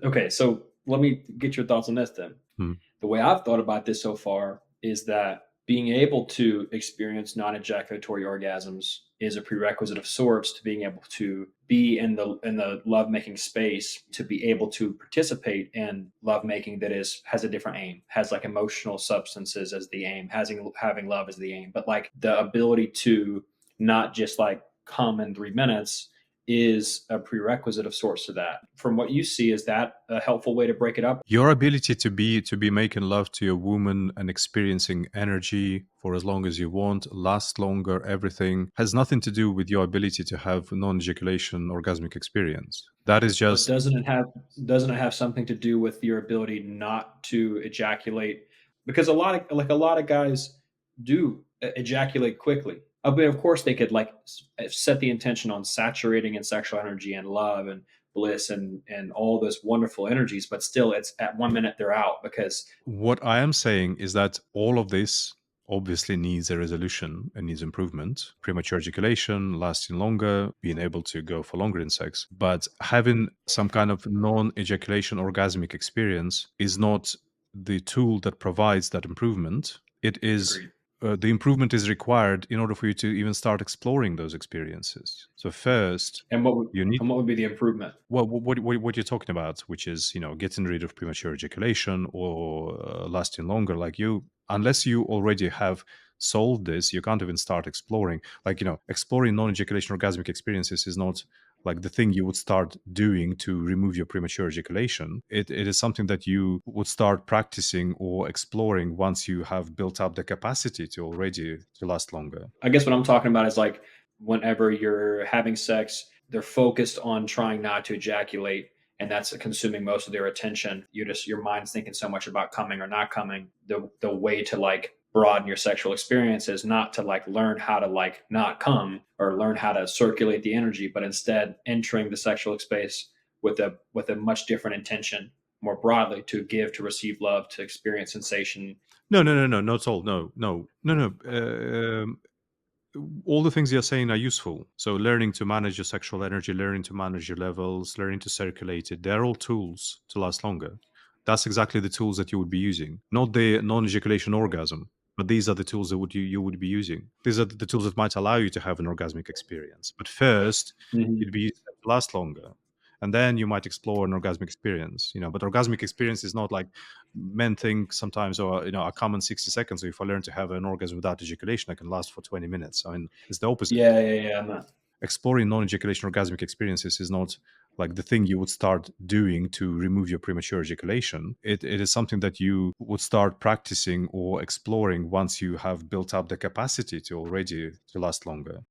Okay, so let me get your thoughts on this then. Hmm. The way I've thought about this so far is that being able to experience non-ejaculatory orgasms is a prerequisite of sorts to being able to be in the lovemaking space, to be able to participate in lovemaking that has a different aim, has like emotional substances as the aim, having love as the aim, but like the ability to not just like come in 3 minutes is a prerequisite of sorts to that. From what you see, is that a helpful way to break it up? Your ability to be making love to your woman and experiencing energy for as long as you want, last longer, everything has nothing to do with your ability to have non-ejaculation orgasmic experience. That is But just doesn't it have something to do with your ability not to ejaculate? Because a lot of guys do ejaculate quickly. But of course they could like set the intention on saturating in sexual energy and love and bliss and all those wonderful energies, but still it's at 1 minute they're out because what I am saying is that all of this obviously needs a resolution and needs improvement. Premature ejaculation, lasting longer, being able to go for longer in sex. But having some kind of non ejaculation orgasmic experience is not the tool that provides that improvement. It is. agreed. The improvement is required in order for you to even start exploring those experiences. So first, And what would you need and what would be the improvement? well, what you're talking about, which is getting rid of premature ejaculation or lasting longer, like unless you already have solved this, you can't even start exploring. Like exploring non-ejaculation orgasmic experiences is not like the thing you would start doing to remove your premature ejaculation. It is something that you would start practicing or exploring once you have built up the capacity to last longer. I guess what I'm talking about is like whenever you're having sex, they're focused on trying not to ejaculate, and that's consuming most of their attention. Your mind's thinking so much about coming or not coming. The way to like broaden your sexual experience is not to like learn how to like not come or learn how to circulate the energy, but instead entering the sexual space with a much different intention, more broadly, to give, to receive love, to experience sensation. No, no, no, no, not at all. No, no, no, no. All the things you're saying are useful. So learning to manage your sexual energy, learning to manage your levels, learning to circulate it, they're all tools to last longer. That's exactly the tools that you would be using, not the non-ejaculation orgasm, but these are the tools that you would be using. These are the tools that might allow you to have an orgasmic experience. But first, Mhm. you'd be using them to last longer. And then you might explore an orgasmic experience, but orgasmic experience is not like men think sometimes, or I come in 60 seconds. So if I learn to have an orgasm without ejaculation, I can last for 20 minutes. I mean, it's the opposite. Yeah, yeah, yeah. I'm not. Exploring non-ejaculation orgasmic experiences is not like the thing you would start doing to remove your premature ejaculation. It is something that you would start practicing or exploring once you have built up the capacity to last longer.